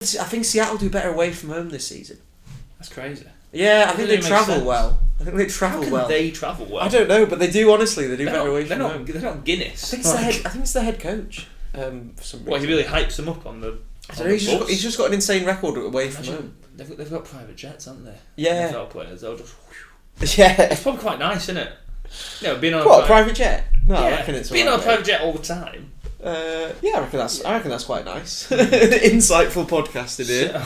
I think Seattle do better away from home this season. That's crazy. Yeah, I think they travel well. How can they travel well? I don't know, but they do, honestly. They do better away from home. They're not Guinness. I think it's the head coach. For some reason. Well, he really hypes them up on the... I don't know, he's just got an insane record away from home. They've got private jets, haven't they? Yeah. NFL players, they'll just... Yeah. It's probably quite nice, isn't it? Being on a private jet? No, I reckon it's being on a private jet all the time. Yeah, I reckon that's quite nice. Insightful podcasting here.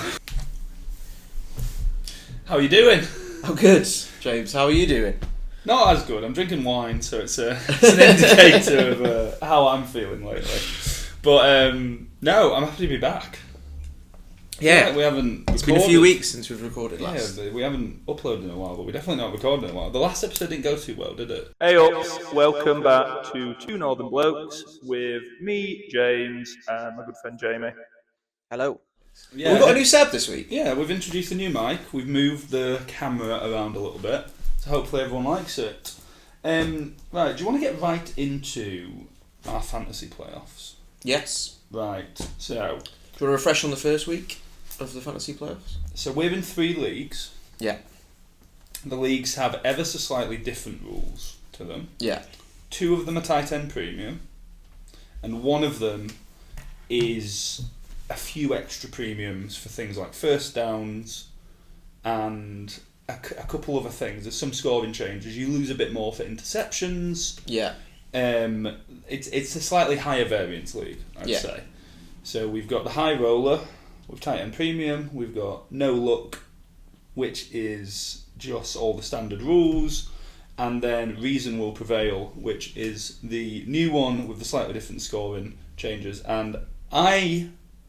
How are you doing? Oh, good, James. How are you doing? Not as good. I'm drinking wine, so it's an indicator of how I'm feeling lately. But no, I'm happy to be back. Yeah, we haven't. It's been a few weeks since we've recorded last. Yeah, we haven't uploaded in a while, but we definitely not recorded in a while. The last episode didn't go too well, did it? Hey ups, welcome back to Two Northern Blokes with me, James, and my good friend Jamie. Hello. Yeah. We've got a new setup this week. Yeah, we've introduced a new mic. We've moved the camera around a little bit, so hopefully everyone likes it. Right, do you want to get right into our fantasy playoffs? Yes. Right, so... Do you want to refresh on the first week of the fantasy playoffs? So we're in 3 leagues. Yeah. The leagues have ever so slightly different rules to them. Yeah. 2 of them are tight end premium, and 1 of them is a few extra premiums for things like first downs and a couple other things. There's some scoring changes. You lose a bit more for interceptions. Yeah. It's a slightly higher variance league, I'd say. So we've got the high roller with tight end premium. We've got no luck, which is just all the standard rules, and then reason will prevail, which is the new one with the slightly different scoring changes. And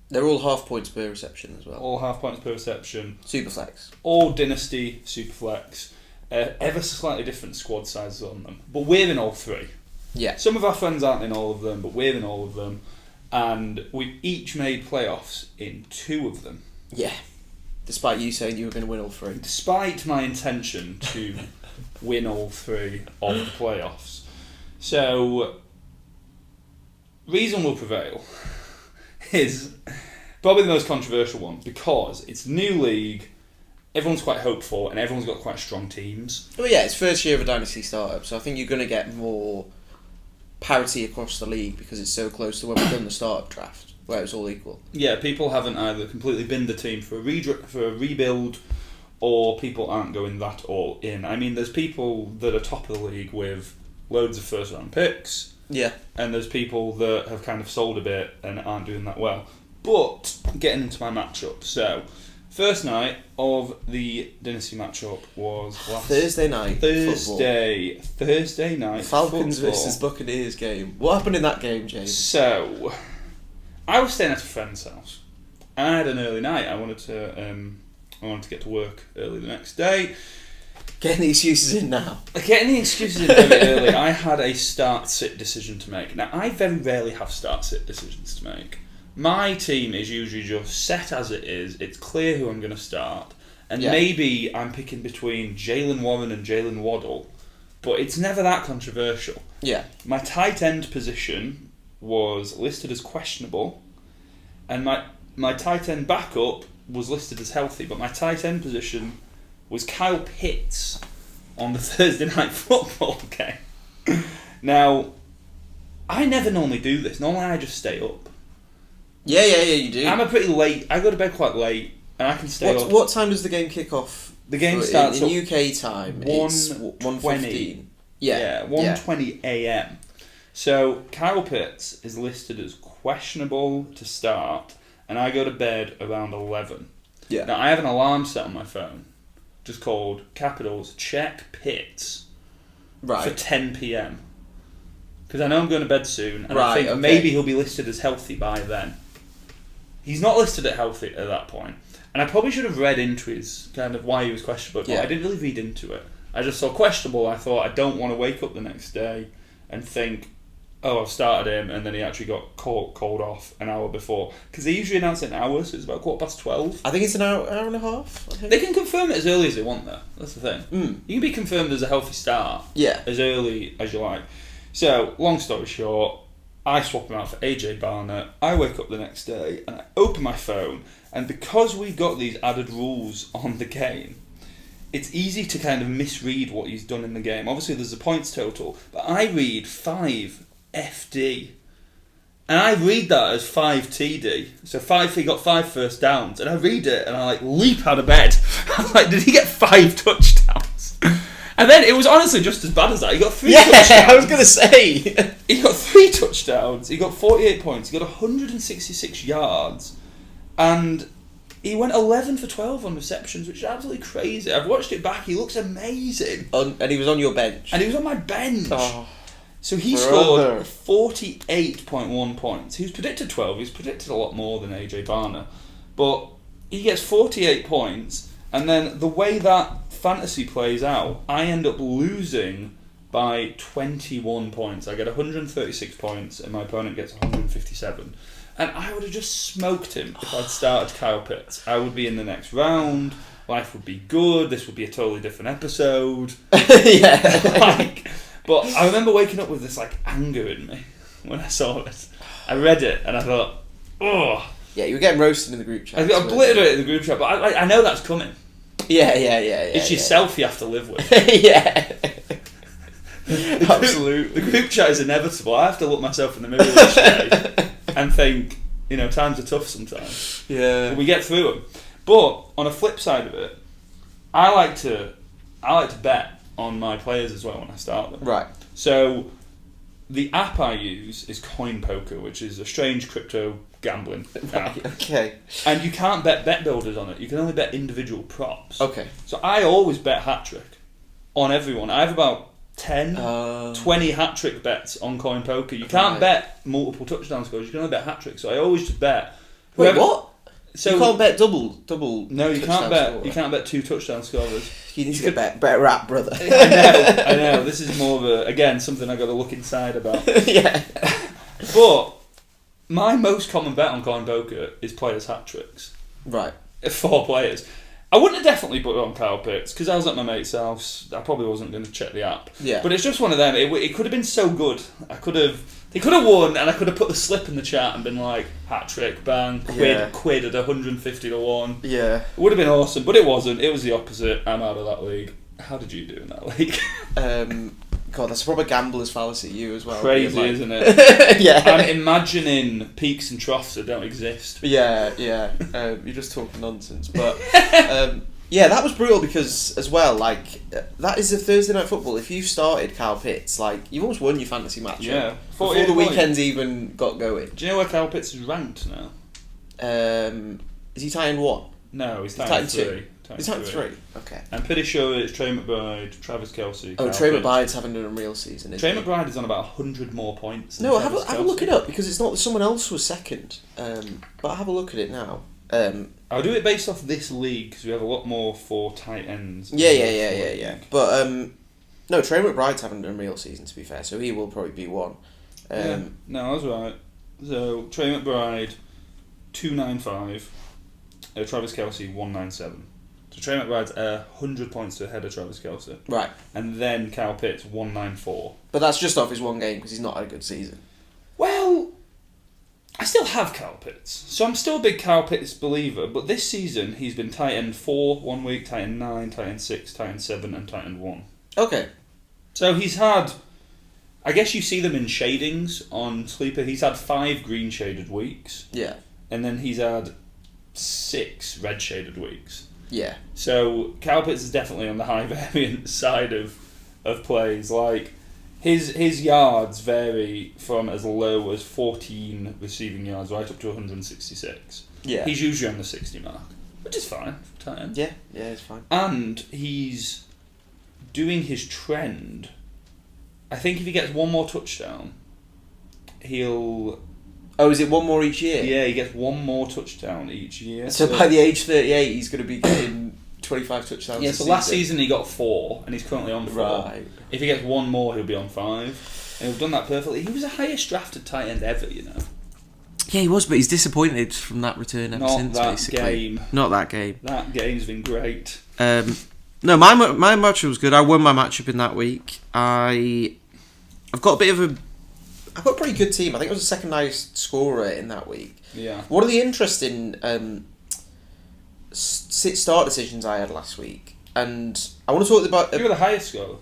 they're all half points per reception as well. All half points per reception. Superflex. All Dynasty, superflex. Ever so slightly different squad sizes on them. But we're in all 3. Yeah. Some of our friends aren't in all of them, but we're in all of them. And we've each made playoffs in 2 of them. Yeah. Despite you saying you were going to win all 3. Despite my intention to win all 3 of the playoffs. So, reason will prevail is probably the most controversial one because it's a new league, everyone's quite hopeful, and everyone's got quite strong teams. Well, yeah, it's first year of a Dynasty startup, so I think you're going to get more parity across the league because it's so close to when we've done the startup draft, where it was all equal. Yeah, people haven't either completely binned the team for a rebuild, or people aren't going that all in. I mean, there's people that are top of the league with loads of first round picks. Yeah. And there's people that have kind of sold a bit and aren't doing that well. But, getting into my matchup. So, first night of the Dynasty matchup was Thursday night Thursday night Falcons football. versus Buccaneers game. What happened in that game, James? So, I was staying at a friend's house. And I had an early night. I wanted to get to work early the next day. Getting the excuses in now. Getting the excuses in very early. I had a start-sit decision to make. Now, I very rarely have start-sit decisions to make. My team is usually just set as it is. It's clear who I'm going to start. And maybe I'm picking between Jalen Warren and Jalen Waddle. But it's never that controversial. Yeah. My tight end position was listed as questionable. And my tight end backup was listed as healthy. But my tight end position was Kyle Pitts on the Thursday night football game. Now, I never normally do this. Normally I just stay up. Yeah, you do. I'm a pretty late... I go to bed quite late, and I can stay up. What time does the game kick off? The game starts in UK time. It's 1:15. Yeah, 1:20 a.m. So, Kyle Pitts is listed as questionable to start, and I go to bed around 11. Yeah. Now, I have an alarm set on my phone, just called capitals check Pitts for 10 p.m. Because I know I'm going to bed soon, and I think maybe he'll be listed as healthy by then. He's not listed at healthy at that point. And I probably should have read into his kind of why he was questionable, but I didn't really read into it. I just saw questionable. I thought I don't want to wake up the next day and think, oh, I've started him, and then he actually got called off an hour before. Because they usually announce it in hours, so it's about 12:15. I think it's an hour and a half. I think. They can confirm it as early as they want, though. That's the thing. You can be confirmed as a healthy start as early as you like. So, long story short, I swap him out for AJ Barnett. I wake up the next day and I open my phone, and because we've got these added rules on the game, it's easy to kind of misread what he's done in the game. Obviously, there's a points total, but I read 5 FD. And I read that as 5 TD. So he got 5 first downs. And I read it and I leap out of bed. I was like, did he get 5 touchdowns? And then it was honestly just as bad as that. He got 3 touchdowns. Yeah, I was going to say. He got 3 touchdowns. He got 48 points. He got 166 yards. And he went 11 for 12 on receptions, which is absolutely crazy. I've watched it back. He looks amazing. And he was on your bench. And he was on my bench. Oh. So he scored 48.1 points. He was predicted 12. He was predicted a lot more than AJ Barner. But he gets 48 points, and then the way that fantasy plays out, I end up losing by 21 points. I get 136 points, and my opponent gets 157. And I would have just smoked him if I'd started Kyle Pitts. I would be in the next round. Life would be good. This would be a totally different episode. Yeah. But I remember waking up with this anger in me when I saw this. I read it and I thought, oh. Yeah, you were getting roasted in the group chat. I got obliterated in the group chat, but I know that's coming. Yeah. It's yourself you have to live with. Yeah. Absolutely. The group chat is inevitable. I have to look myself in the mirror each day and think, times are tough sometimes. Yeah. But we get through them. But on a flip side of it, I like to bet on my players as well when I start them. Right. So the app I use is Coin Poker, which is a strange crypto gambling app. Right, okay. And you can't bet builders on it. You can only bet individual props. Okay. So I always bet hat-trick on everyone. I have about 20 hat-trick bets on Coin Poker. You can't bet multiple touchdown scores. You can only bet hat-trick. So I always just bet. Wait, what? So you can't bet double. No, you can't bet. Scorer. You can't bet 2 touchdown scorers. You need to get better at, brother. I know. This is more of something I got to look inside about. Yeah. But my most common bet on Coin Poker is players' hat tricks. Right. 4 players. I wouldn't have definitely put it on Kyle Pitts because I was at my mate's house. I probably wasn't going to check the app. Yeah. But it's just one of them. It could have been so good. He could have won, and I could have put the slip in the chat and been like, hat trick, bang, quid at 150 to 1. Yeah. It would have been awesome, but it wasn't. It was the opposite. I'm out of that league. How did you do in that league? God, that's a proper gambler's fallacy, you as well. Crazy, isn't it? Yeah. I'm imagining peaks and troughs that don't exist. Yeah. You're just talking nonsense. But, yeah, that was brutal because, as well, that is a Thursday Night Football. If you started Kyle Pitts, you've almost won your fantasy match. Yeah. Before the weekends even got going. Do you know where Kyle Pitts is ranked now? Is he tight end 1? No, he's tight end 2. He's tight end 3. Okay. I'm pretty sure it's Trey McBride, Travis Kelce. Oh, Trey McBride's having an unreal season. Trey McBride is on about 100 more points. No, have a look it up because it's not. Someone else was second. But have a look at it now. I'll do it based off this league because we have a lot more for tight ends. Yeah. But no, Trey McBride's having an unreal season. To be fair, so he will probably be 1. No, I was right. So Trey McBride, 295. Travis Kelce, 197. So Trey McBride's 100 points ahead of Travis Kelce. Right. And then Kyle Pitts, 194. But that's just off his 1 game because he's not had a good season. Well, I still have Kyle Pitts. So I'm still a big Kyle Pitts believer. But this season, he's been tight end 4 1 week, tight end 9, tight end 6, tight end 7, and tight end 1. Okay. So he's had... I guess you see them in shadings on Sleeper. He's had 5 green shaded weeks. Yeah. And then he's had 6 red shaded weeks. Yeah. So Kyle Pitts is definitely on the high variance side of plays. His yards vary from as low as 14 receiving yards right up to 166. Yeah. He's usually on the 60 mark, which is fine for tight end. Yeah, it's fine. And he's doing his trend. I think if he gets 1 more touchdown, he'll... Oh, is it 1 more each year? Yeah, he gets 1 more touchdown each year. So by the age 38, he's going to be getting 25 touchdowns. Yeah, so last season he got 4, and he's currently on 4. Right. If he gets 1 more, he'll be on 5. And he'll done that perfectly. He was the highest drafted tight end ever, you know. Yeah, he was, but he's disappointed from that return ever since, basically. Not that game. That game's been great. No, my matchup was good. I won my matchup in that week. I've got a bit of I've got a pretty good team. I think I was the second highest scorer in that week. Yeah. One of the interesting start decisions I had last week, and I want to talk about. You were the highest scorer.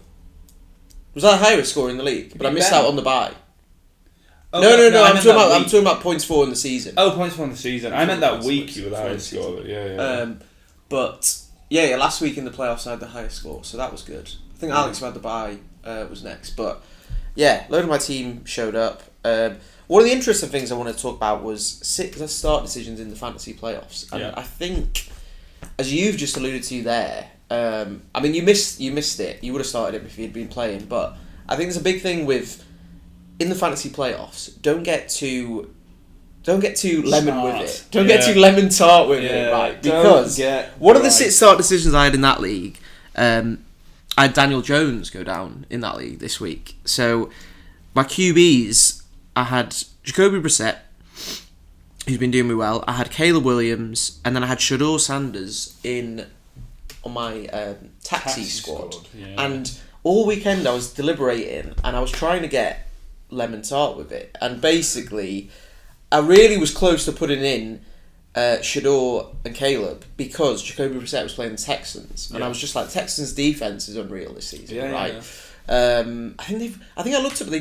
Was I the highest scorer in the league? But I missed out on the bye. Oh, no. I'm talking about points for in the season. Oh, points for in the season. I meant that week you were the highest scorer. Yeah. But yeah, last week in the playoffs I had the highest score, so that was good. I think Alex, who had the bye, was next. But yeah, a load of my team showed up. One of the interesting things I wanted to talk about was start decisions in the fantasy playoffs, and I think, as you've just alluded to there, I mean you missed it. You would have started him if you'd been playing, but I think there's a big thing with in the fantasy playoffs. Don't get too lemon with it. Don't get too lemon tart with it, right? Because one of the start decisions I had in that league, I had Daniel Jones go down in that league this week. So my QBs, I had Jacoby Brissett, who's been doing me well. I had Caleb Williams, and then I had Shador Sanders on my taxi squad. Yeah. And all weekend I was deliberating, and I was trying to get lemon tart with it. And basically, I really was close to putting in Shador and Caleb because Jacoby Brissett was playing the Texans, and I was just like, Texans' defense is unreal this season, right? Yeah. I think I looked up. They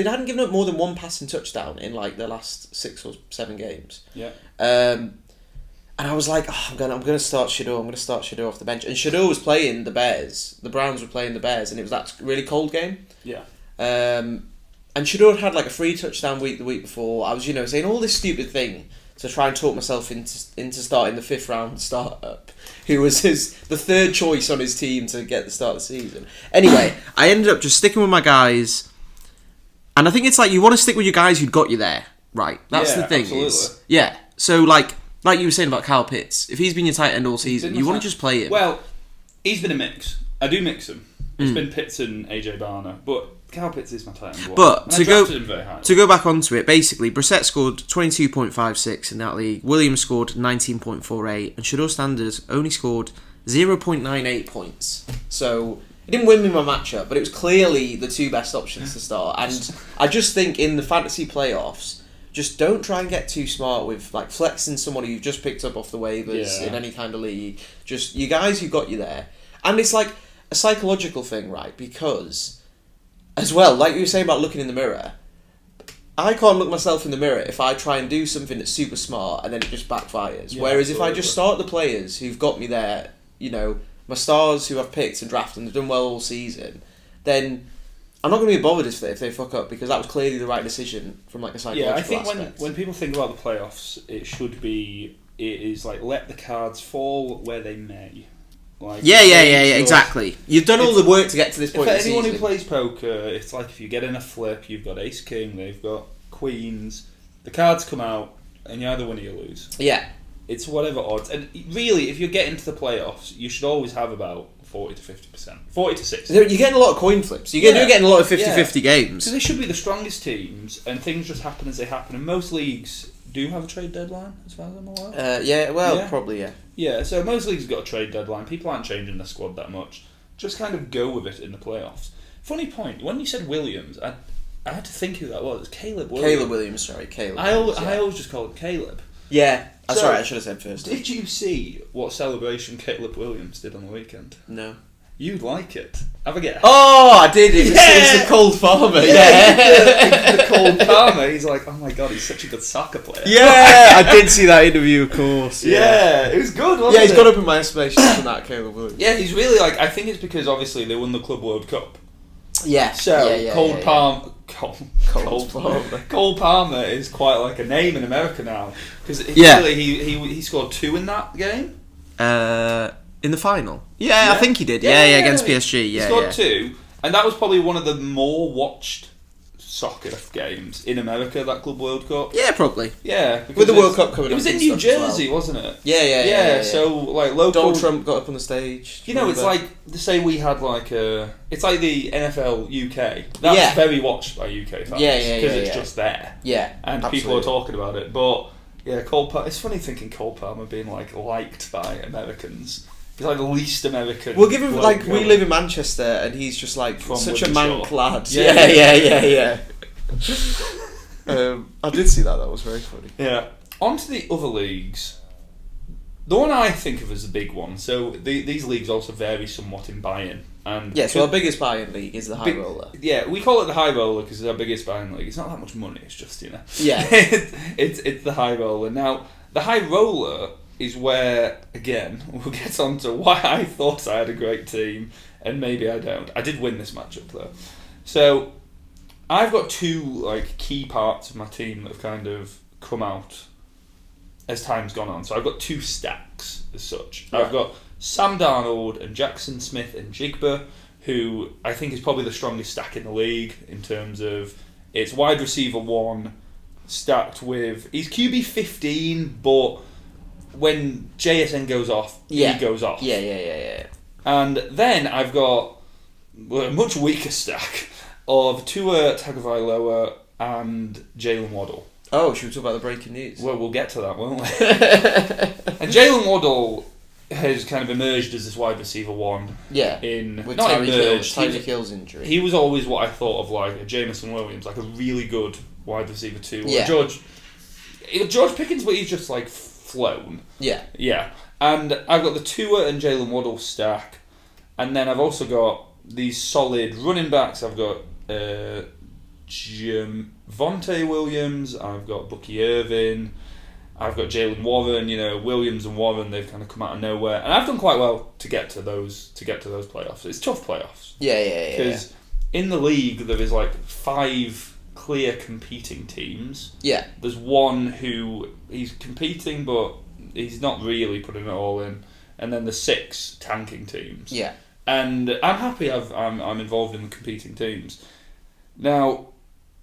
hadn't given up more than one passing touchdown in like their last 6 or 7 games. Yeah. And I was like, I'm gonna start Shador. I'm gonna start Shador off the bench. And Shador was playing the Bears. The Browns were playing the Bears, and it was that really cold game. Yeah. And Shador had like a 3 touchdown week the week before. I was, saying all this stupid thing to try and talk myself into starting the 5th round startup, who was the 3rd choice on his team to get the start of the season. Anyway, I ended up just sticking with my guys, and I think it's like you want to stick with your guys who'd got you there, right? That's the thing. Absolutely. So like you were saying about Kyle Pitts, if he's been your tight end all season, you want to just play him. Well, he's been a mix. I do mix him. It's been Pitts and AJ Barner, but Kyle Pitts is my tight end. But to go back onto it, basically, Brissett scored 22.56 in that league, Williams scored 19.48, and Shador Sanders only scored 0.98 points. So it didn't win me my matchup, but it was clearly the 2 best options to start. And I just think in the fantasy playoffs, just don't try and get too smart with like flexing someone you've just picked up off the waivers in any kind of league. Just you guys who got you there, and it's like a psychological thing, right? Because as well, like you were saying about looking in the mirror, I can't look myself in the mirror if I try and do something that's super smart and then it just backfires. Yeah, whereas if I just start the players who've got me there, my stars who I've picked and drafted and they've done well all season, then I'm not going to be bothered if they fuck up, because that was clearly the right decision from like a psychological aspect. I think when people think about the playoffs, it is like let the cards fall where they may. Like, exactly. You've done all the work to get to this point. For anyone who plays poker, it's like if you get in a flip, you've got ace king, they've got queens, the cards come out, and you either win or you lose. Yeah. It's whatever odds. And really, if you're getting to the playoffs, you should always have about 40 to 50%. 40 to 60%. You're getting a lot of coin flips. You're getting a lot of 50-50 games. So they should be the strongest teams, and things just happen as they happen. And most leagues do have a trade deadline, as far as I'm aware. Probably, yeah. Yeah, so most leagues have got a trade deadline. People aren't changing their squad that much. Just kind of go with it in the playoffs. Funny point, when you said Williams, I had to think who that was. Caleb Williams. Caleb. I always just call it Caleb. Yeah, that's right, I should have said first. Did you see what celebration Caleb Williams did on the weekend? No. You'd like it. Have a guess. Oh, I did. It was the cold farmer. Yeah. The cold farmer. He's like, oh my god, he's such a good soccer player. Yeah, I did see that interview, of course. Yeah, it was good, wasn't it? Yeah, he's got up in my estimation from that, Caleb Williams. Yeah, he's really like, I think it's because obviously they won the Club World Cup. Yeah. So, Cole Palmer is quite like a name in America now. Because he scored 2 in that game. In the final? Yeah, I think he did. Yeah, against PSG. Yeah, he scored 2, and that was probably one of the more watched soccer games in America, that Club World Cup. Yeah, probably. Yeah, with the World Cup coming up. It was in New Jersey, wasn't it? Yeah. So like local. Donald Trump got up on the stage. It's like the say we had like it's like the NFL UK. That's very watched by UK fans. Because it's just there. Yeah, and absolutely. People are talking about it, but. Yeah, it's funny thinking Cole Palmer being like liked by Americans. He's like the least American. We'll give him like we live in Manchester, and he's just like such a mank lad. Yeah. I did see that. That was very funny. Yeah. On to the other leagues. The one I think of as the big one. So these leagues also vary somewhat in buy-in. And so our biggest buy-in league is the high roller. Yeah, we call it the high roller because it's our biggest buy-in league. It's not that much money. It's just Yeah. it's the high roller. Now the high roller is where again we'll get on to why I thought I had a great team and maybe I don't. I did win this matchup though. So I've got two key parts of my team that have kind of come out as time's gone on. So I've got two stacks as such. Right. I've got Sam Darnold and Jackson Smith and Jigba, who I think is probably the strongest stack in the league in terms of it's wide receiver 1 stacked with... He's QB 15, but when JSN goes off, he goes off. Yeah. And then I've got a much weaker stack of Tua Tagovailoa and Jalen Waddle. Oh, should we talk about the breaking news? Well, we'll get to that, won't we? And Jalen Waddle has kind of emerged as this wide receiver 1. Yeah. With Tyreek Hill's injury. He was always what I thought of like a Jameson Williams, like a really good wide receiver 2. Yeah. George Pickens, but he's just like flown. Yeah. Yeah. And I've got the Tua and Jalen Waddle stack, and then I've also got these solid running backs. I've got Javonte Williams, I've got Bucky Irvin, I've got Jalen Warren. Williams and Warren, they've kind of come out of nowhere, and I've done quite well to get to those playoffs. It's tough playoffs. Yeah. Because in the league there is 5 clear competing teams. Yeah. There's one who he's competing, but he's not really putting it all in, and then there's 6 tanking teams. Yeah. And I'm happy I'm involved in the competing teams. Now,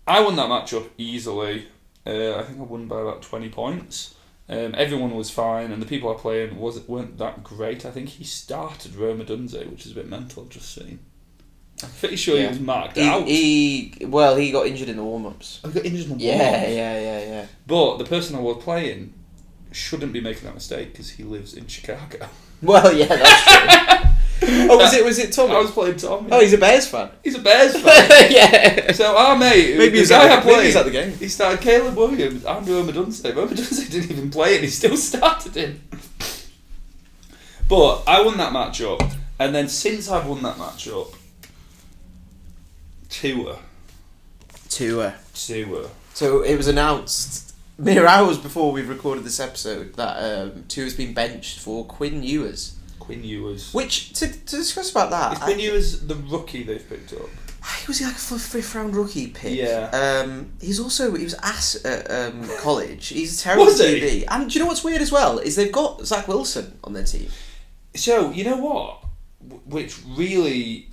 I won that matchup easily. I think I won by about 20 points. Everyone was fine, and the people I played weren't that great. I think he started Roma Dunze, which is a bit mental, I've just seen. I'm pretty sure he was marked out. He got injured in the warm-ups. He got injured in the warm-ups? Yeah. But the person I was playing shouldn't be making that mistake because he lives in Chicago. Well, yeah, that's true. Oh, was it Tommy? I was playing Tommy. Oh, he's a Bears fan. He's a Bears fan. Yeah. So our mate, maybe he's at the game. He started Caleb Williams and Roma Dunze. Roma Dunze didn't even play, and he still started him. But I won that matchup, and then since I've won that matchup, Tua. So it was announced mere hours before we recorded this episode that Tua's been benched for Quinn Ewers. Which, to discuss about that... Is Quinn Ewers the rookie they've picked up? Was he like a 5th round rookie pick? Yeah. He was ass at college. He's a terrible QB. And do you know what's weird as well? Is they've got Zach Wilson on their team. So, you know what? Which really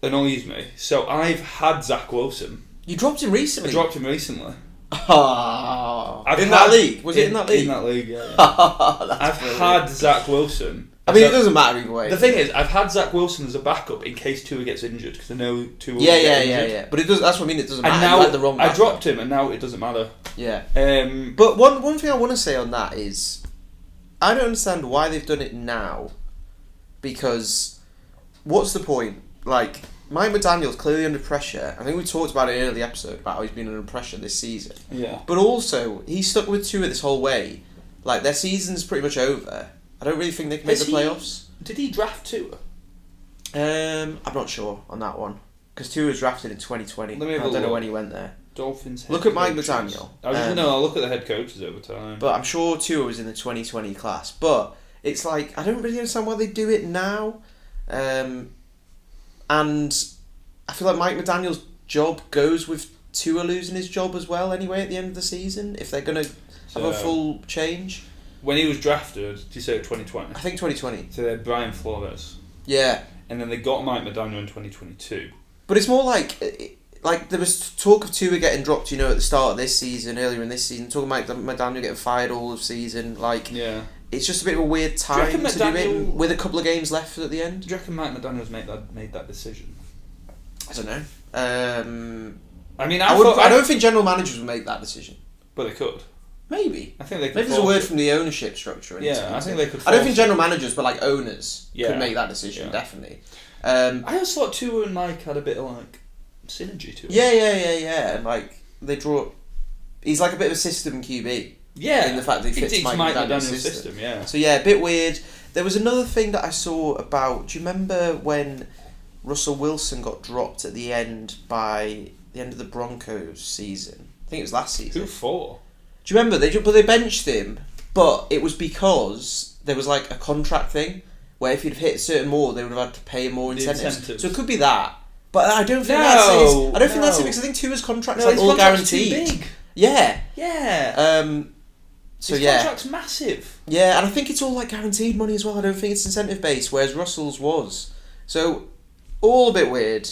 annoys me. So I've had Zach Wilson. You dropped him recently? I dropped him recently. Oh. That league? Was it in that league? In that league, yeah. I've had Zach Wilson. I mean, it doesn't matter either way. The thing is, I've had Zach Wilson as a backup in case Tua gets injured, because I know Tua will get injured. Yeah. But it does. That's what I mean, it doesn't matter. And now, like the wrong I dropped him, and now it doesn't matter. Yeah. But one thing I want to say on that is, I don't understand why they've done it now, because what's the point? Like, Mike McDaniel's clearly under pressure. I think we talked about it in the episode, about how he's been under pressure this season. Yeah. But also, he's stuck with Tua this whole way. Like, their season's pretty much over. I don't really think they can make the playoffs. Did he draft Tua? I'm not sure on that one. Because Tua was drafted in 2020. I don't know when he went there. Dolphins. Look at Mike McDaniel. I'll look at the head coaches over time. But I'm sure Tua was in the 2020 class. But it's like, I don't really understand why they do it now. And I feel like Mike McDaniel's job goes with Tua losing his job as well anyway at the end of the season, if they're going to have a full change. When he was drafted, did you say 2020? I think 2020. So they had Brian Flores. Yeah. And then they got Mike McDaniel in 2022. But it's more like there was talk of Tua getting dropped, at the start of this season, earlier in this season, talking about McDaniel getting fired all of season. Yeah. It's just a bit of a weird time to do it with a couple of games left at the end. Do you reckon Mike McDaniel's made that decision? I don't know. I mean, I don't think general managers would make that decision. But they could. Maybe. I think they could. Maybe there's a word from the ownership structure. Yeah, I think they could. I don't think general managers, but owners could make that decision, definitely. I also thought Tua and Mike had a bit of synergy to it. Yeah. And they draw he's like a bit of a system QB. Yeah. In the fact that he fits Mike McDaniel's system. Yeah. So yeah, a bit weird. There was another thing that I saw about. Do you remember when Russell Wilson got dropped at the end by the end of the Broncos season? I think it was last season. Who for? Do you remember they benched him, but it was because there was like a contract thing where if he'd hit certain more, they would have had to pay him more incentives. So it could be that. But I don't think that's it. I don't think that's it because I think Tua's contract's like all guaranteed. Too big. Yeah. Yeah. So his contract's massive. Yeah, and I think it's all like guaranteed money as well. I don't think it's incentive based, whereas Russell's was. So all a bit weird.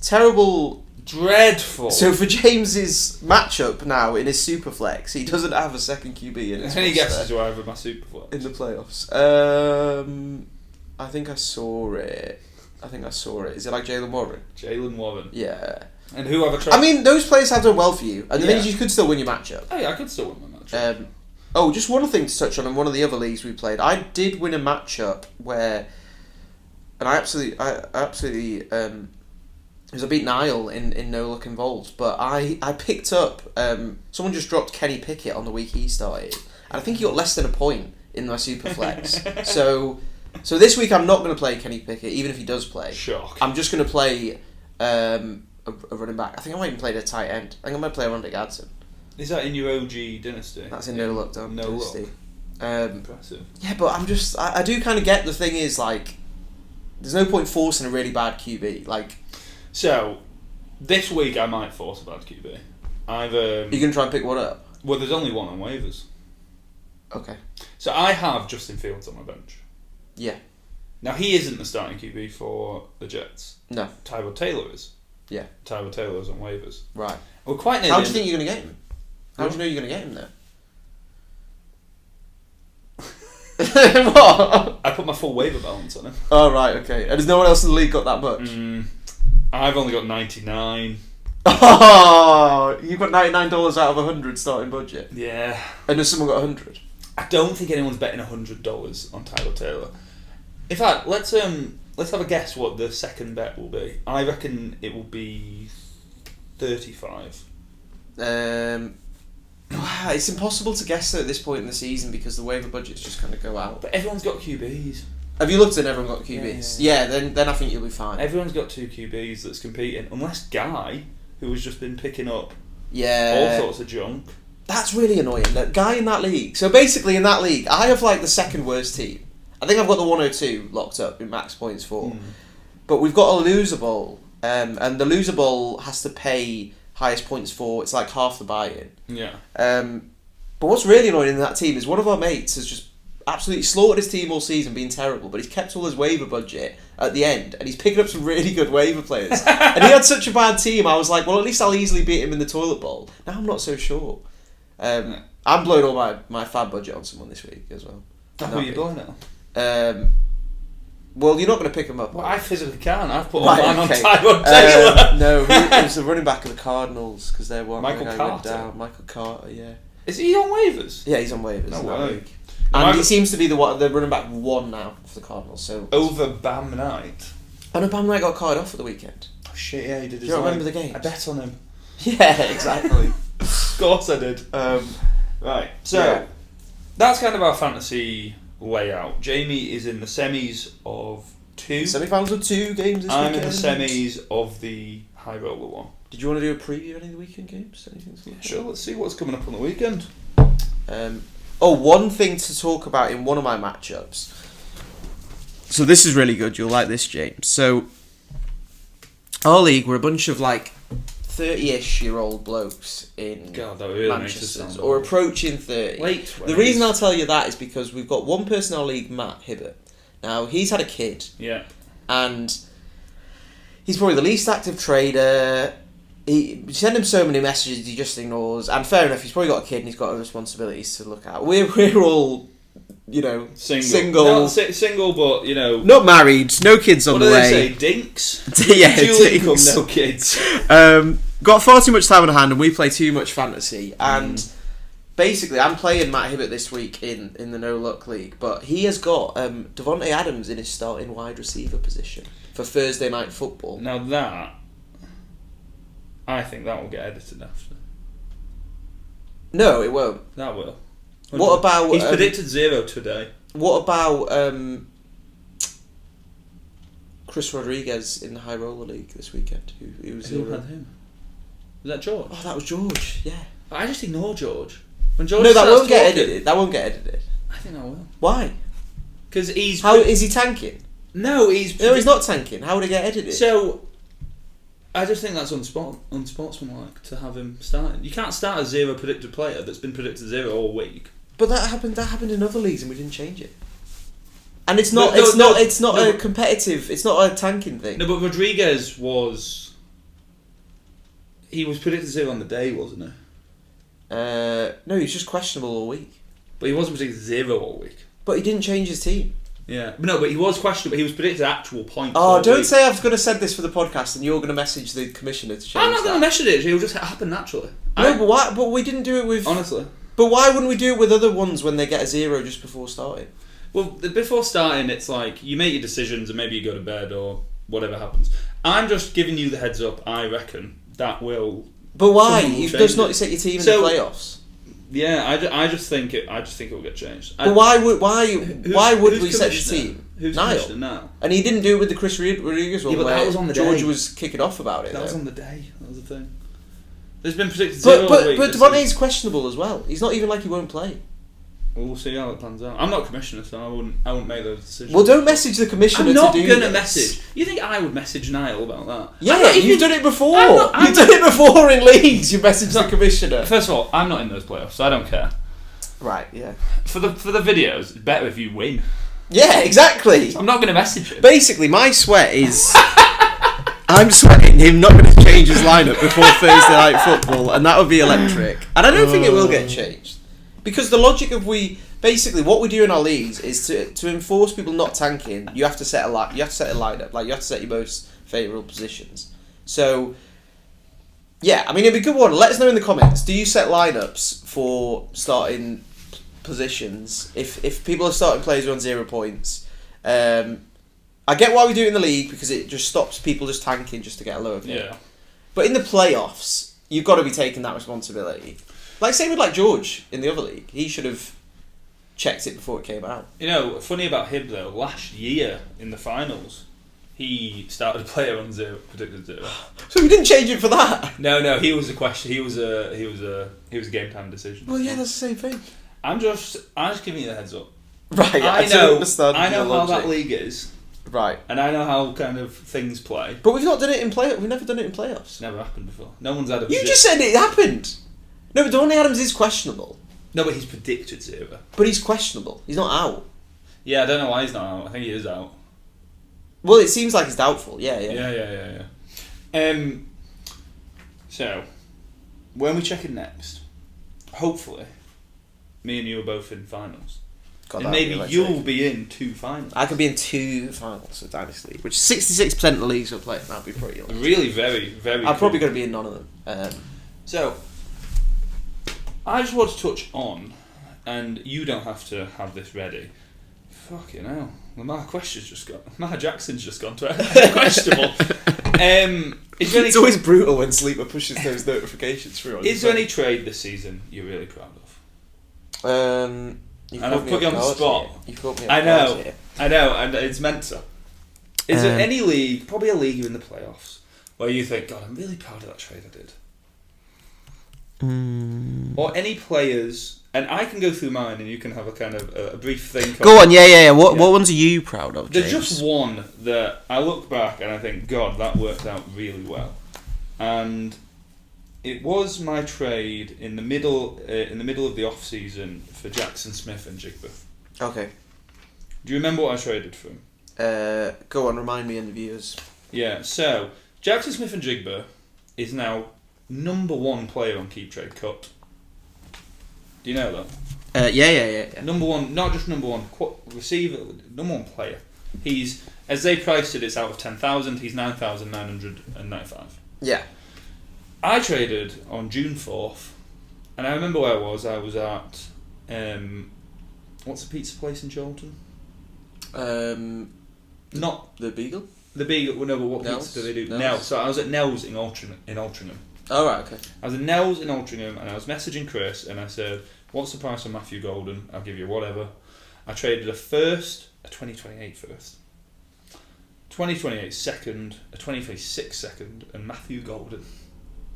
Terrible. Dreadful. So for James's matchup now in his superflex, he doesn't have a second QB in his Any guesses who I have in my superflex? In the playoffs. I think I saw it. Is it like Jalen Warren? Jalen Warren. Yeah. And who have I tried? I mean, those players have done well for you. And the thing is, you could still win your matchup. Oh yeah, I could still win my matchup. Just one thing to touch on in one of the other leagues we played. I did win a matchup where... And I absolutely... because I beat Niall in No Luck Involved, but I picked up... someone just dropped Kenny Pickett on the week he started. And I think he got less than a point in my Superflex. So this week I'm not going to play Kenny Pickett, even if he does play. Shock. I'm just going to play a running back. I think I might even play a tight end. I think I'm going to play Randy Gadsden. Is that in your OG Dynasty? That's in No Luck Dynasty. Impressive. Yeah, but I'm just... I do kind of get the thing is, like... There's no point forcing a really bad QB. Like... So, this week I might force a bad QB. You're going to try and pick one up? Well, there's only one on waivers. Okay. So I have Justin Fields on my bench. Yeah. Now, he isn't the starting QB for the Jets. No. Tyrod Taylor is. Yeah. Tyrod Taylor's on waivers. Right. We're quite near. How do you think you're going to get him? How do you know you're going to get him there? What? I put my full waiver balance on him. Oh, right, okay. And has no one else in the league got that much? I've only got 99. Oh, you've got $99 out of 100 starting budget? Yeah. And has someone got 100? I don't think anyone's betting $100 on Tyrod Taylor. In fact, let's have a guess what the second bet will be. I reckon it will be 35. It's impossible to guess at this point in the season because the waiver budgets just kind of go out. But everyone's got QBs. Have you looked at everyone got QBs? Yeah, then I think you'll be fine. Everyone's got 2 QBs that's competing, unless Guy, who has just been picking up all sorts of junk. That's really annoying. That Guy in that league. So basically, in that league, I have like the second worst team. I think I've got the 102 locked up in max points for. But we've got a loser bowl, and the loser bowl has to pay highest points for. It's like half the buy-in. Yeah. But what's really annoying in that team is one of our mates has just absolutely slaughtered his team all season, been terrible, but he's kept all his waiver budget at the end, and he's picking up some really good waiver players. And he had such a bad team, I was like, well, at least I'll easily beat him in the toilet bowl. Now I'm not so sure. I'm blowing all my fab budget on someone this week as well. Who are you blowing it on? Well, you're not going to pick him up. Well, I physically can. I've put all mine on Tyrod Taylor. No, it was the running back of the Cardinals because they're one. Michael Carter. Went down. Michael Carter, yeah. Is he on waivers? Yeah, he's on waivers. No way. And he seems to be the running back 1 now for the Cardinals. So over Bam Knight. I know Bam Knight got carted off at the weekend. Oh shit! Yeah, he did. Do you remember the game? I bet on him. Yeah, exactly. Of course I did. Right. So that's kind of our fantasy layout. Jamie is in the semis of 2. Semi-finals of 2 games this I'm weekend. in the semis of the high roller one. Did you want to do a preview of any of the weekend games? Sure, let's see what's coming up on the weekend. One thing to talk about in one of my matchups. So this is really good. You'll like this, James. So our league, we're a bunch of like 30-ish-year-old blokes in Manchester, or approaching 30. The reason I'll tell you that is because we've got one person in our league, Matt Hibbert. Now, he's had a kid. Yeah. And he's probably the least active trader. You send him so many messages he just ignores. And fair enough, he's probably got a kid and he's got other responsibilities to look at. We're all, single. Not single, but, not married, no kids on the way. What do they say? Dinks? Yeah, dual income, no kids. Got far too much time on hand and we play too much fantasy. And basically, I'm playing Matt Hibbert this week in the No Luck League, but he has got Devontae Adams in his starting wide receiver position for Thursday Night Football. Now that, I think that will get edited after. No, it won't. That will. 100%. What about... He's predicted 0 today. What about Chris Rodriguez in the High Roller League this weekend? Who was Who had him? Was that George? Oh, that was George, yeah. I just ignore George. When George no, that won't get edited. That won't get edited. I think that will. Why? Because he's... How is he tanking? No, he's... No, he's not tanking. How would it get edited? So, I just think that's unsportsmanlike to have him starting. You can't start a 0 predicted player that's been predicted 0 all week. But that happened in other leagues and we didn't change it. And it's not a competitive, it's not a tanking thing. No, but Rodriguez was... He was predicted 0 on the day, wasn't he? No, he was just questionable all week. But he wasn't predicted 0 all week. But he didn't change his team. Yeah. No, but he was questionable. He was predicted actual points. Oh, don't say I was going to said this for the podcast and you're going to message the commissioner to change I'm not going to message it. It'll just happen naturally. No, but why? But we didn't do it with... Honestly. But why wouldn't we do it with other ones when they get a 0 just before starting? Well, before starting, it's like you make your decisions and maybe you go to bed or whatever happens. I'm just giving you the heads up. I reckon that will... But why? You've just not set your team in the playoffs. Yeah, I just think it will get changed. But why would we set the team? Who's Niall now? And he didn't do it with the Chris Rodriguez one. Yeah, but that was on the George day. was kicking off about it. That was on the day. That was the thing. There's been predicted 0 all week. But Devontae's questionable as well. He's not even like he won't play. We'll see how it plans out. I'm not commissioner, so I wouldn't make those decisions. Well, don't message the commissioner. I'm not going to message. You think I would message Niall about that? Yeah, you've done it before. You've done it before in leagues. You message the commissioner. First of all, I'm not in those playoffs, so I don't care. Right. Yeah. For the videos, it's better if you win. Yeah, exactly. I'm not going to message him. Basically, my sweat is... I'm sweating him not going to change his lineup before Thursday Night Football, and that would be electric. And I don't think it will get changed. Because the logic of basically what we do in our leagues is to enforce people not tanking. You have to set a lineup, like you have to set your most favourable positions. So, yeah, I mean it'd be a good one. Let us know in the comments. Do you set lineups for starting positions if people are starting players who are on 0 points? I get why we do it in the league because it just stops people just tanking just to get a lower pick. Yeah. But in the playoffs, you've got to be taking that responsibility. Like same with George in the other league. He should have checked it before it came out. You know, funny about him though, last year in the finals, he started a player on 0, predicted 0. So we didn't change it for that. No, he was a question. He was a game time decision. Well, yeah, that's the same thing. I'm just giving you the heads up. Right. I know how that league is. Right. And I know how kind of things play. But we've not done it in We've never done it in playoffs. It's never happened before. No one's had a... You just said it happened. No, but Devontae Adams is questionable. No, but he's predicted 0. But he's questionable. He's not out. Yeah, I don't know why he's not out. I think he is out. Well, it seems like he's doubtful. Yeah. So, when we check it next, hopefully, me and you are both in finals. God, and maybe you'll be in 2 finals. I could be in 2 finals of Dynasty, which 66% of the leagues will play. That'd be pretty electric. Really, very, very I'm probably going to be in none of them. So, I just want to touch on, and you don't have to have this ready. Fucking hell. Lamar Jackson's just gone to questionable. It's always brutal when Sleeper pushes those notifications through. Is there any trade this season you're really proud of? And I've put you on the spot. I know, and it's meant to. Is there any league, probably a league in the playoffs, where you think, God, I'm really proud of that trade I did? Or any players, and I can go through mine and you can have a kind of a brief think. Go on, yeah. What ones are you proud of, James? There's just one that I look back and I think, God, that worked out really well. And it was my trade in the middle of the off season for Jackson Smith and Jigba. Okay. Do you remember what I traded for him? Go on, remind me and the viewers. Yeah, so Jackson Smith and Jigba is now number 1 player on Keep Trade Cut. Do you know that? Yeah. Number 1, not just number 1 receiver, number 1 player. He's, as they priced it, it's out of 10,000. He's 9,995. Yeah. I traded on June 4th, and I remember where I was. I was at what's the pizza place in Chorlton? Not the Beagle. The Beagle. Well, no, but what Nels? pizza do they do? Nels. Nels. So I was at Nels in Altrincham. Oh, right, okay. I was in Nels in Altrincham, and I was messaging Chris, and I said, what's the price on Matthew Golden? I'll give you whatever. I traded a 2028 first, 2028 second, a 2026 second, and Matthew Golden.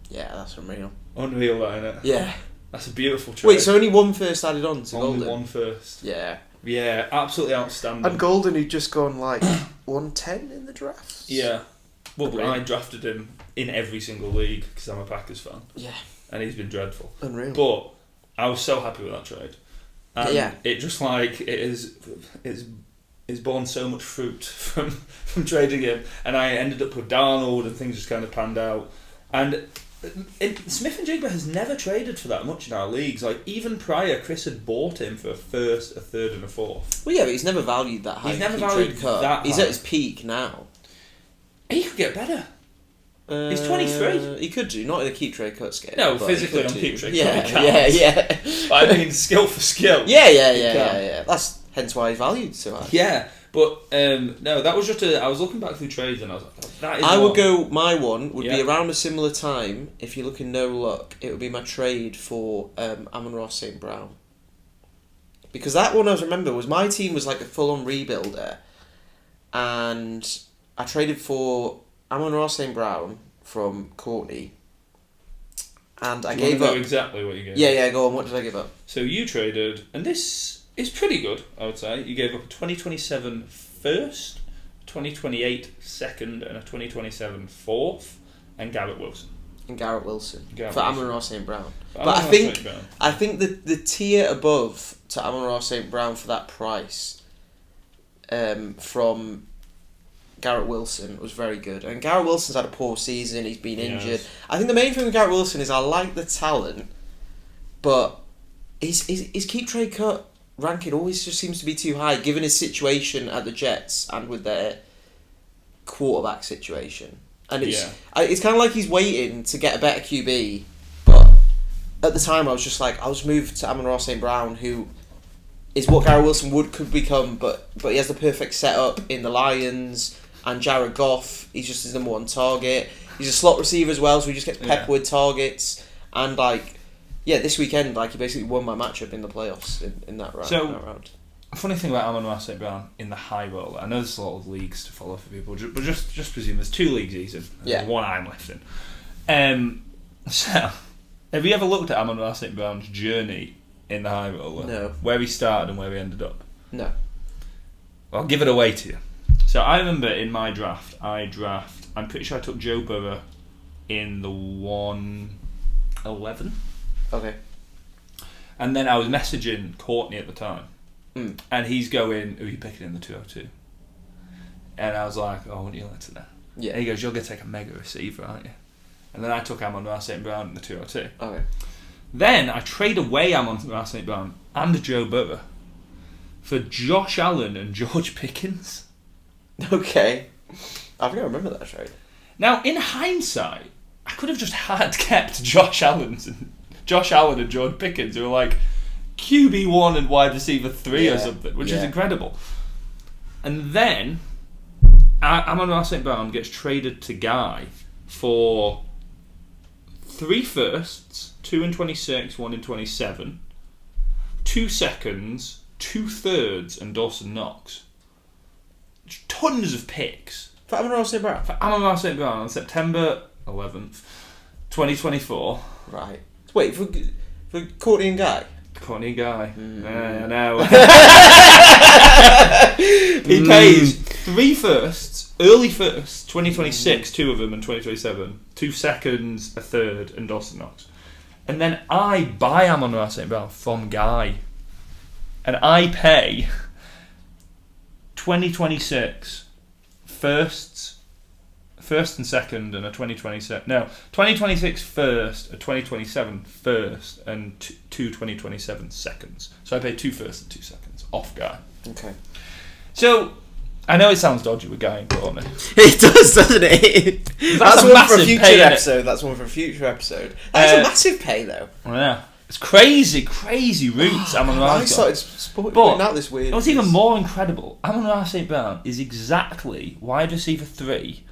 Yeah, that's unreal. Unreal, that, isn't it? Yeah. That's a beautiful trade. Wait, so only one first added on to Golden? Only one first. Yeah. Yeah, absolutely outstanding. And Golden, who'd just gone like 110 in the draft? Yeah. Well, I drafted him in every single league because I'm a Packers fan. Yeah. And he's been dreadful. Unreal. But I was so happy with that trade. And yeah. It just like, it's borne so much fruit from trading him. And I ended up with Darnold and things just kind of panned out. And Smith and Jigba has never traded for that much in our leagues. Like, even prior, Chris had bought him for a first, a third, and a fourth. Well, yeah, but he's never valued that high. He's never valued that high. He's at his peak now. He could get better. He's 23. He could do, not in a keep trade cut scale. No, physically on keep trade cut. He can't. Yeah. But I mean, skill for skill. Yeah. That's hence why he's valued so high. Yeah, but no, that was just I was looking back through trades and I was like, that is. I would go. My one would be around a similar time. If you're looking no luck, it would be my trade for Amon-Ra St. Brown. Because that one, I remember, was my team was like a full-on rebuilder, and I traded for Amon-Ra St. Brown from Courtney, and I gave up exactly what you gave. Yeah, go on. What did I give up? So you traded, and this is pretty good, I would say. You gave up a 2027 first, 2028 second, and a 2027 fourth, and Garrett Wilson. For Amon-Ra St. Brown. But I think the tier above to Amon-Ra St. Brown for that price, from Garrett Wilson, was very good. And Garrett Wilson's had a poor season. He's been injured. I think the main thing with Garrett Wilson is I like the talent, but his keep trade cut ranking always just seems to be too high, given his situation at the Jets and with their quarterback situation. And it's kind of like he's waiting to get a better QB, but at the time I was just like, I was moved to Amon-Ra St. Brown, who is what Garrett Wilson could become, but he has the perfect setup in the Lions, and Jared Goff, he's just his number one target. He's a slot receiver as well, so he just gets peppered with targets, and this weekend, he basically won my matchup in the playoffs in that round. So, a funny thing about Amon-Ra St. Brown in the high roller, I know there's a lot of leagues to follow for people, but just presume there's 2 leagues he's in, and one I'm left in. So, have you ever looked at Amon-Ra St. Brown's journey in the high roller? No. Where he started and where he ended up? No. Well, I'll give it away to you. So I remember in my draft, I'm pretty sure I took Joe Burrow in the 111. Okay. And then I was messaging Courtney at the time. And he's going, who are you picking in the 202? And I was like, oh, wouldn't you like to know? Yeah. And he goes, you're going to take a mega receiver, aren't you? And then I took Amon-Ra St. Brown in the 202. Okay. Then I trade away Amon-Ra St. Brown and Joe Burrow for Josh Allen and George Pickens. Okay. I think I remember that trade. Now, in hindsight, I could have just had kept Josh Allen and George Pickens, who are like QB1 and wide receiver 3 or something, which is incredible. And then Amon-Ra St. Brown gets traded to Guy for 3 firsts, 2 in 26, 1 in 27, 2 seconds, 2 thirds, and Dawson Knox. Tons of picks. For Amon-Ra St. Brown? For Amon-Ra St. Brown on September 11th, 2024. Right. Wait, for Courtney and Guy? Courtney and Guy. I know. He pays 3 firsts, early firsts, 2026, 2 of them, and 2027, 2 seconds, a third, and Dawson Knox. And then I buy Amon-Ra St. Brown from Guy. And I pay 2026 first and second, and a 2027. No, 2026 first, a 2027 first, and 2 2027 seconds. So I pay 2 firsts and 2 seconds off Guy. Okay. So I know it sounds dodgy with Guy and Courtney. It does, doesn't it? That's one for a future pay, episode. That's one for a future episode. That's a massive pay, though. Yeah. It's crazy routes Amon-Ra I started putting out this weird. What's even more incredible, Amon-Ra St. Brown is exactly wide receiver 3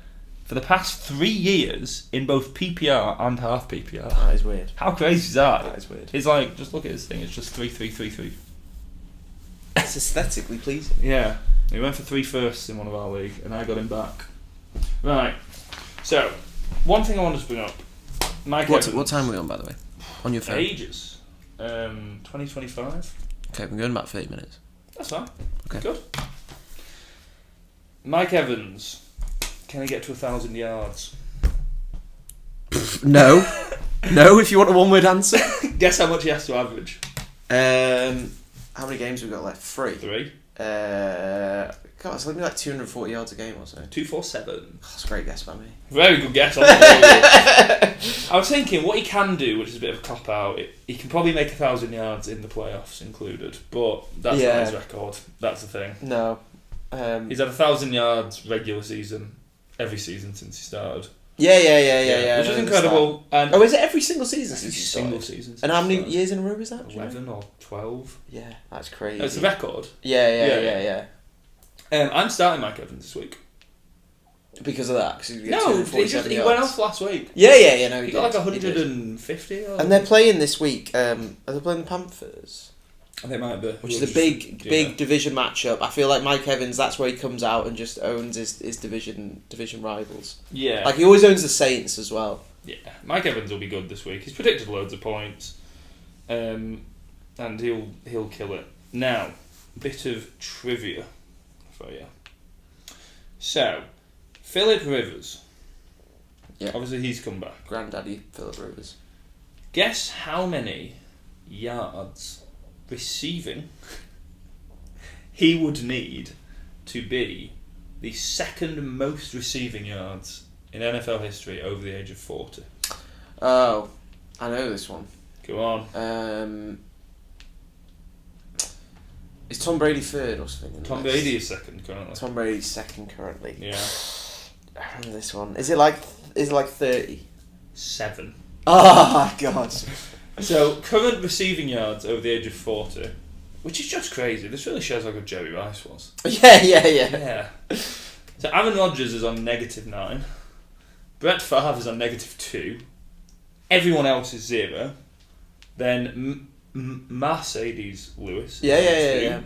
for the past 3 years in both PPR and half PPR. That is weird. How crazy is that? That is weird. It's like, just look at his thing, it's just 3-3-3-3. It's aesthetically pleasing. Yeah. He went for 3 firsts in one of our league, and I got him back. Right. So, one thing I wanted to bring up. What time are we on, by the way? On your phone? Ages. 2025. Okay, we're going about 30 minutes. That's fine. Okay. Good. Mike Evans. Can he get to 1,000 yards? No. No, if you want a one-word answer. Guess how much he has to average. How many games have we got left? 3. 3. God, it's like 240 yards a game or so. 247. That's a great guess by me. Very good guess. I was thinking what he can do, which is a bit of a cop-out, he can probably make 1,000 yards in the playoffs included, but that's not his record. That's the thing. No. He's had 1,000 yards regular season every season since he started. Yeah. Which is incredible. And is it every single season since he started? Single season. And how many years in a row is that? 11 or 12. Yeah, that's crazy. That's the record. Yeah. I'm starting Mike Evans this week. Because of that? Cause he went off last week. Yeah. No, he got like 150. And they're playing this week. Are they playing the Panthers? I think it might be. Which is a big division matchup. I feel like Mike Evans, that's where he comes out and just owns his division rivals. Yeah. Like he always owns the Saints as well. Yeah. Mike Evans will be good this week. He's predicted loads of points. And he'll kill it. Now, bit of trivia for you. So, Phillip Rivers. Yeah. Obviously he's come back. Granddaddy Phillip Rivers. Guess how many yards receiving he would need to be the second most receiving yards in NFL history over the age of 40. Oh, I know this one. Go on. Is Tom Brady third or something? Tom Brady is second currently. Tom Brady's second currently. Yeah. I remember this one. Is it like 30? 7. Oh God. So, current receiving yards over the age of 40, which is just crazy. This really shows how good Jerry Rice was. Yeah. So, Aaron Rodgers is on -9. Brett Favre is on -2. Everyone else is 0. Then Mercedes Lewis. Yeah.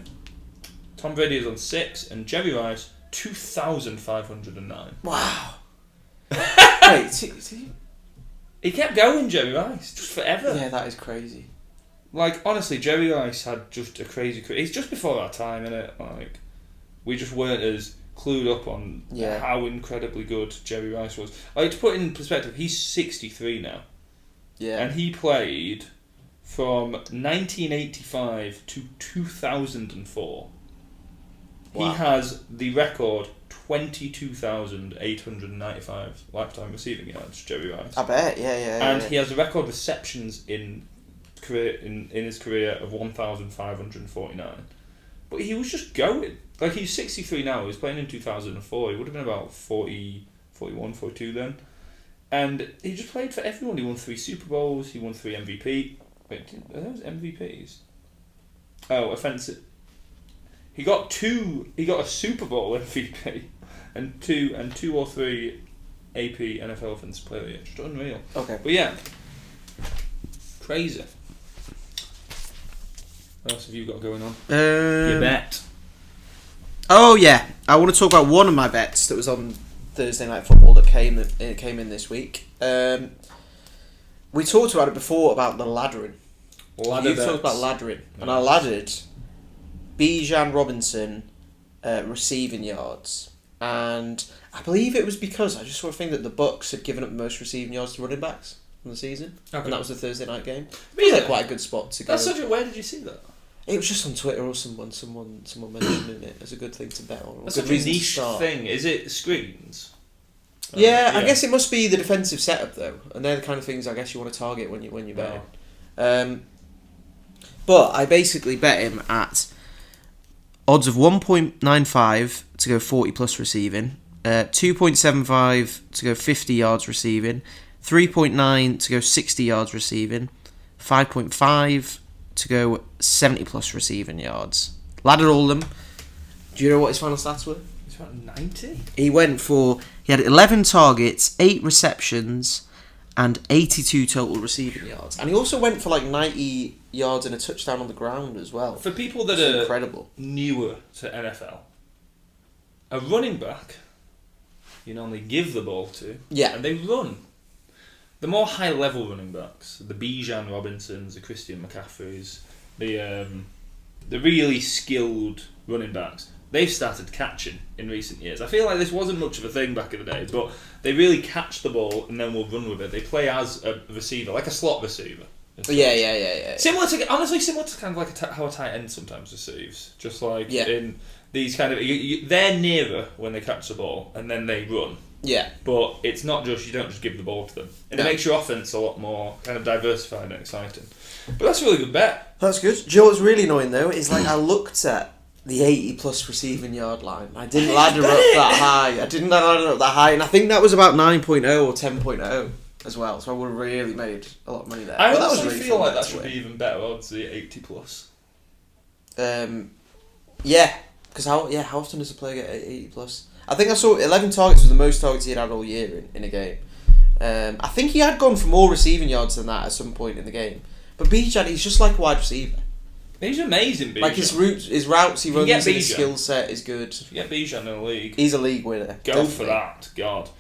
Tom Brady is on 6, and Jerry Rice 2,509. Wow. Wait, he kept going, Jerry Rice, just forever. Yeah, that is crazy. Like, honestly, Jerry Rice had just a crazy... It's just before our time, innit? Like, we just weren't as clued up on how incredibly good Jerry Rice was. Like, to put it in perspective, he's 63 now. Yeah. And he played from 1985 to 2004. Wow. He has the record 22,895 lifetime receiving yards, Jerry Rice. I bet, yeah. And he has a record receptions in his career of 1,549. But he was just going. Like, he's 63 now, he was playing in 2004, he would have been about 40, 41, 42 then. And he just played for everyone. He won 3 Super Bowls, he won 3 MVP. Wait, are those MVPs? Oh, offensive. He got a Super Bowl MVP and two or three AP NFL Offensive Player of the Year. Just unreal. Okay. But yeah, crazy. What else have you got going on? Your bet. Oh yeah, I want to talk about one of my bets that was on Thursday Night Football that came in this week. We talked about it before about the laddering. You talked about laddering, and I laddered Bijan Robinson receiving yards, and I believe it was because I just saw a thing that the Bucs had given up the most receiving yards to running backs in the season, and that was the Thursday night game. Really? It was quite a good spot to go. Where did you see that? It was just on Twitter or someone mentioning it as a good thing to bet on. That's such a niche thing. Is it screens? Yeah, I guess it must be the defensive setup though, and they're the kind of things I guess you want to target when you bet. But I basically bet him at odds of 1.95 to go 40 plus receiving, 2.75 to go 50 yards receiving, 3.9 to go 60 yards receiving, 5.5 to go 70 plus receiving yards. Laddered all of them. Do you know what his final stats were? His He's about 90? He had 11 targets, 8 receptions, and 82 total receiving yards. And he also went for 90 yards and a touchdown on the ground as well. For people that are incredible, newer to NFL, a running back you normally give the ball to, and they run. The more high-level running backs, the Bijan Robinsons, the Christian McCaffreys, the really skilled running backs, they've started catching in recent years. I feel like this wasn't much of a thing back in the day, but they really catch the ball and then will run with it. They play as a receiver, like a slot receiver. Yeah. Similar to kind of like how a tight end sometimes receives. Just like in these kind of... they're nearer when they catch the ball and then they run. Yeah. But it's not just... You don't just give the ball to them. And it makes your offense a lot more kind of diversified and exciting. But that's a really good bet. That's good. Do you know what's really annoying though? Is I looked at the 80+ receiving yard line. I didn't ladder up that high. And I think that was about 9.0 or 10.0 as well. So I would have really made a lot of money there. I honestly feel like that should be even better odds, the 80+. Yeah. Because how often does a player get 80+? I think I saw 11 targets was the most targets he had all year in a game. I think he had gone for more receiving yards than that at some point in the game. But Bijan, he's just like a wide receiver. He's amazing, Bijan. Like his routes he runs, and his skill set is good. If you get Bijan in the league, he's a league winner. Go definitely. For that, God.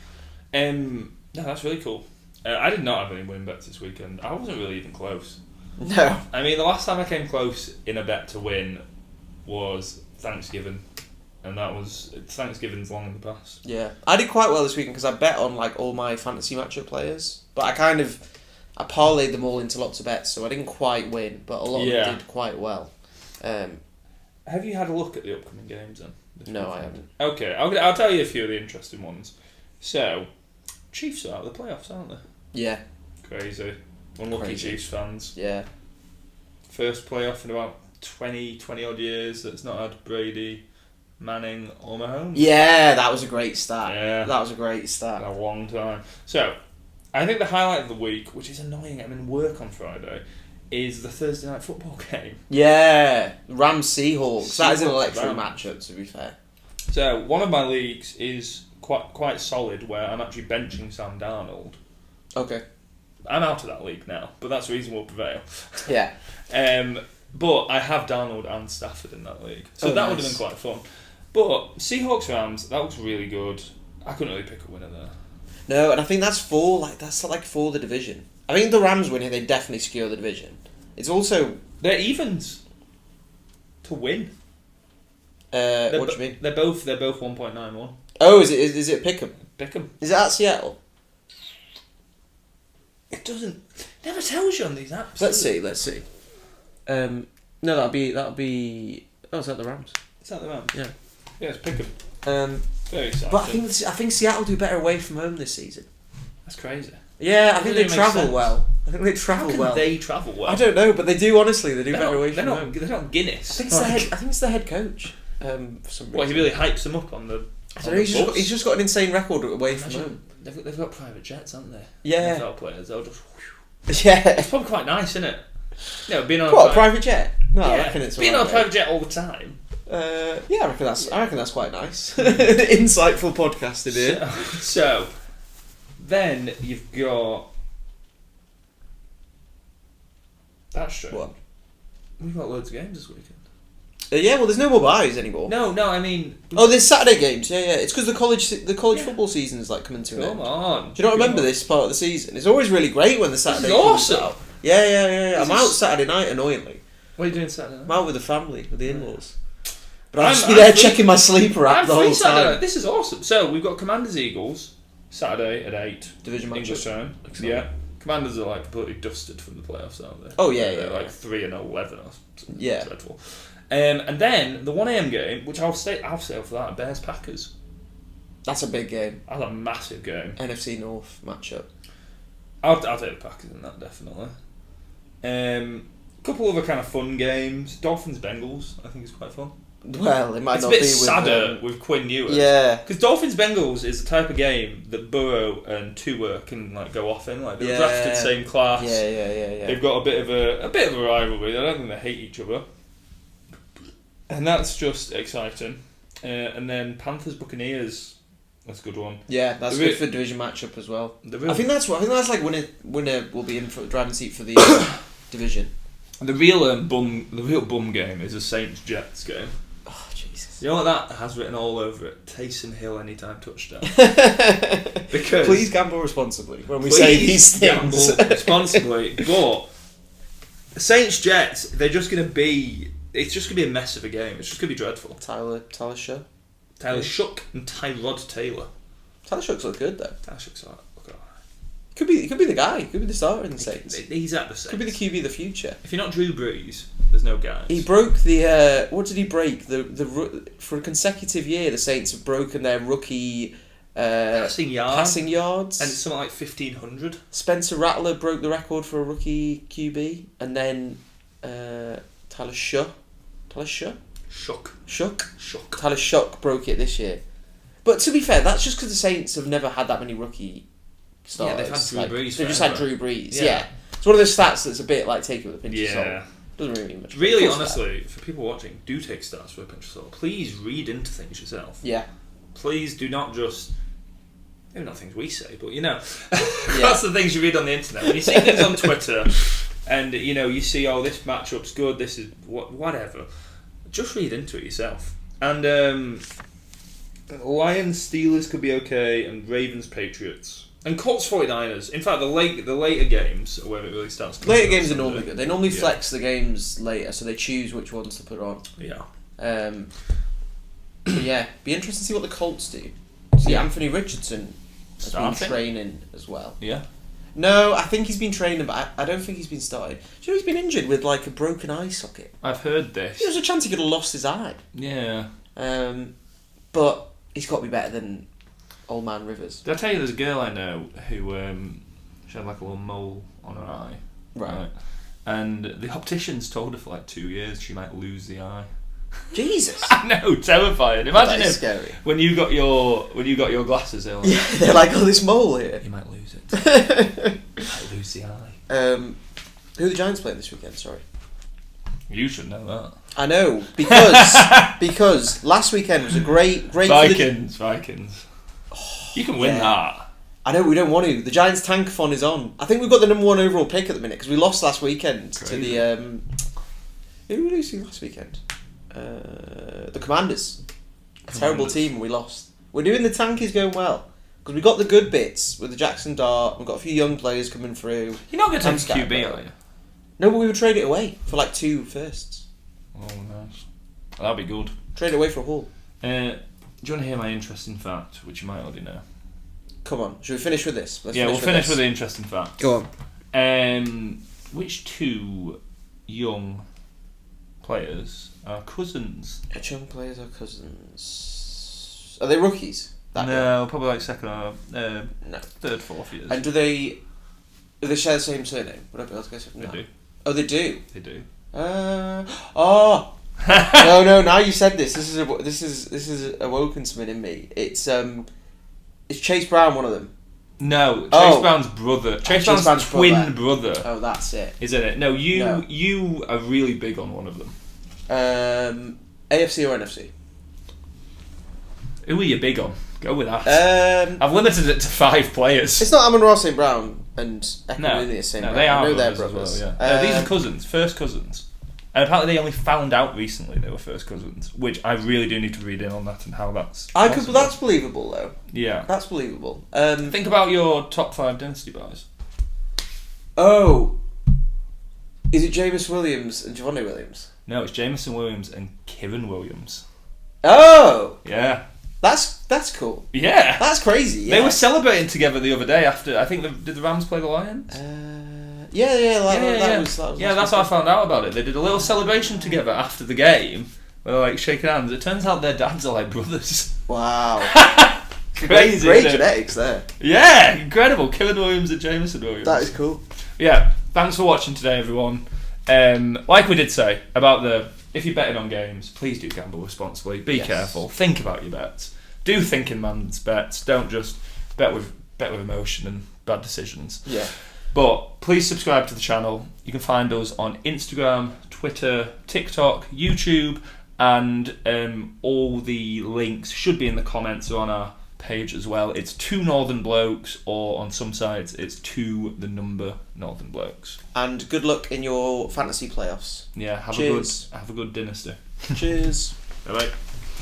No, that's really cool. I did not have any winning bets this weekend. I wasn't really even close. No. I mean, the last time I came close in a bet to win was Thanksgiving. And that was... Thanksgiving's long in the past. Yeah. I did quite well this weekend because I bet on all my fantasy matchup players. But I parlayed them all into lots of bets, so I didn't quite win, but a lot of them did quite well. Have you had a look at the upcoming games then? No, I haven't. Okay, I'll tell you a few of the interesting ones. So, Chiefs are out of the playoffs, aren't they? Yeah. Crazy. Unlucky Chiefs fans. Yeah. First playoff in about 20 odd years that's not had Brady, Manning or Mahomes. Yeah, that was a great start. Yeah. That was a great start. A long time. So, I think the highlight of the week, which is annoying, I'm in work on Friday, is the Thursday night football game. Yeah, Rams-Seahawks. That is an electric matchup, to be fair. So, one of my leagues is quite solid, where I'm actually benching Sam Darnold. Okay. I'm out of that league now, but that's the reason we'll prevail. Yeah. But I have Darnold and Stafford in that league, so that would have been quite fun. But Seahawks-Rams, that looks really good. I couldn't really pick a winner there. No, and I think that's for the division. I think the Rams winning, they definitely secure the division. It's also... They're evens to win. What do you mean? They're both 1.91. Oh, is it Pick'em? Pick'em. Is it at Seattle? It never tells you on these apps. Let's see. No, that'll be. Oh, is that the Rams? Is that the Rams? Yeah. Yeah, it's Pick'em. Very exciting. But I think Seattle do better away from home this season. That's crazy. Yeah, I think they travel well. How can they travel well? I don't know, but they do. Honestly, they do better away from home. They're not Guinness. I think it's the head coach. For some reason. What, he really hypes them up on the. I don't know. He's just got an insane record away from home. They've got private jets, haven't they? Yeah. NFL players, they'll just. Yeah. It's probably quite nice, isn't it? Being on a private jet? No, I reckon it's being on a private jet all the time. Yeah, I reckon that's quite nice. Insightful podcasting here. So, then you've got. That's true. What? We've got loads of games this weekend. Yeah, well, there's no more buys anymore. No, I mean. Oh, there's Saturday games. Yeah. It's because the college football season is coming to an end. Come on. Do you not remember this part of the season? It's always really great when the Saturday. This is awesome. Comes out. Yeah. I'm out Saturday night, annoyingly. What are you doing Saturday night? I'm out with the family, with the in-laws. But I'll just be there checking my sleeper app the whole time. This is awesome. So we've got Commanders Eagles Saturday at 8. Division match. English time. Yeah. Commanders are completely dusted from the playoffs, aren't they? Oh yeah, They're 3-11 or something. Yeah. Dreadful. And then the 1 AM game, which I'll stay for that. Bears Packers. That's a big game. That's a massive game. NFC North matchup. I'll take the Packers in that, definitely. Couple other kind of fun games. Dolphins Bengals, I think is quite fun. Well, it might it's not be. It's a bit sadder with Quinn Ewers. Yeah. Because Dolphins Bengals is the type of game that Burrow and Tua can go off in. They're drafted same class. Yeah. They've got a bit of a rivalry. I don't think they hate each other. And that's just exciting. And then Panthers Buccaneers. That's a good one. Yeah, that's good for division matchup as well. I think that's like winner will be in for the driving seat for the division. The real bum game is a Saints Jets game. Oh Jesus! You know what that has written all over it? Taysom Hill anytime touchdown. Because please gamble responsibly when we say these things. Gamble responsibly, but Saints Jets, they're just going to be. It's just going to be a mess of a game. It's just going to be dreadful. Tyler Shuck. Tyler Shuck and Tyrod Taylor. Tyler Shuck's look good though. Tyler Shuck's alright. Could be the guy. Could be the starter in the Saints. He's at the Saints. Could be the QB of the future. If you're not Drew Brees, there's no guys. He broke the. What did he break? The for a consecutive year, the Saints have broken their rookie passing yards, and it's something like 1,500. Spencer Rattler broke the record for a rookie QB, and then Tyler Shuck. Tyler Shuck broke it this year. But to be fair, that's just because the Saints have never had that many rookie starters. Yeah, they've had Drew Brees. They've just had Drew Brees. Yeah. It's one of those stats that's a bit like take it with a pinch of salt. Doesn't really mean much. Really, honestly, for people watching, do take stats with a pinch of salt. Please read into things yourself. Yeah. Please do not just. Maybe not things we say, but that's the things you read on the internet. When you see things on Twitter, and you see, oh, this matchup's good. This is whatever. Just read into it yourself. And Lions Steelers could be okay, and Ravens Patriots. And Colts 49ers. In fact, the later games are where it really starts. Later games are normally good. They normally flex the games later, so they choose which ones to put on. Yeah. Be interesting to see what the Colts do. See, Anthony Richardson has been training as well. Yeah. No, I think he's been training, but I don't think he's been starting. Do you know he's been injured with like a broken eye socket? I've heard this. There was a chance he could have lost his eye. Yeah. But he's got to be better than Old Man Rivers. Did I tell you there's a girl I know who she had like a little mole on her eye, right? And the opticians told her for like 2 years she might lose the eye. Jesus, I know, terrifying. Imagine if scary. when you got your glasses, they're like, they're like, oh, this mole here. You might lose it. You might lose the eye. Who are the Giants playing this weekend? Sorry. You should know that. I know because last weekend was a great Vikings. You can win that. I know, we don't want to. The Giants Tankathon is on. I think we've got the number 1 overall pick at the minute because we lost last weekend to the who were we losing last weekend? The Commanders. A terrible team, and we lost. We're doing the tank is going well because we got the good bits with the Jackson Dart. We've got a few young players coming through. You're not going to take QB, are you? No, but we would trade it away for like 2 firsts. Oh, nice. That'd be good. Trade it away for a haul. Do you want to hear my interesting fact, which you might already know? Come on, should we finish with this? We'll finish with the interesting fact. Go on. Which 2 young players are cousins? Which young players are cousins? Are they rookies? No, probably like second or third, fourth years. And do they share the same surname? Would I be able to guess? They do. Oh, they do? They do. No, now you said this. This is awoken something in me. It's Chase Brown one of them? No, Chase Brown's brother. Chase Brown's twin brother. Oh, that's it. Isn't it? No, you are really big on one of them. AFC or NFC? Who are you big on? Go with that. I've limited it to 5 players. It's not Amon-Ra St and Equinemius No, they are. I know they're brothers. Well, yeah. These are cousins, first cousins. And apparently they only found out recently they were first cousins, which I really do need to read in on that and how that's possible. That's believable though. Yeah. That's believable. Think about your top 5 Dynasty buys. Oh. Is it Jameis Williams and Javonte Williams? No, it's Jameson Williams and Kieran Williams. Oh! Yeah. That's cool. Yeah. That's crazy, yeah. They were celebrating together the other day after, I think, did the Rams play the Lions? That was that's how I found out about it. They did a little celebration together after the game. Where they're like shaking hands. It turns out their dads are like brothers. Wow. Crazy. Great genetics there. Yeah, incredible. Kieran Williams and Jameson Williams. That is cool. Yeah, thanks for watching today, everyone. Like we did say about if you're betting on games, please do gamble responsibly. Be careful. Think about your bets. Do thinking man's bets. Don't just bet with emotion and bad decisions. Yeah. But please subscribe to the channel. You can find us on Instagram, Twitter, TikTok, YouTube, And all the links should be in the comments or on our page as well. It's 2 Northern Blokes, or on some sites it's 2 the number Northern Blokes. And good luck in your fantasy playoffs. Yeah, have a good dynasty. Cheers. Bye bye.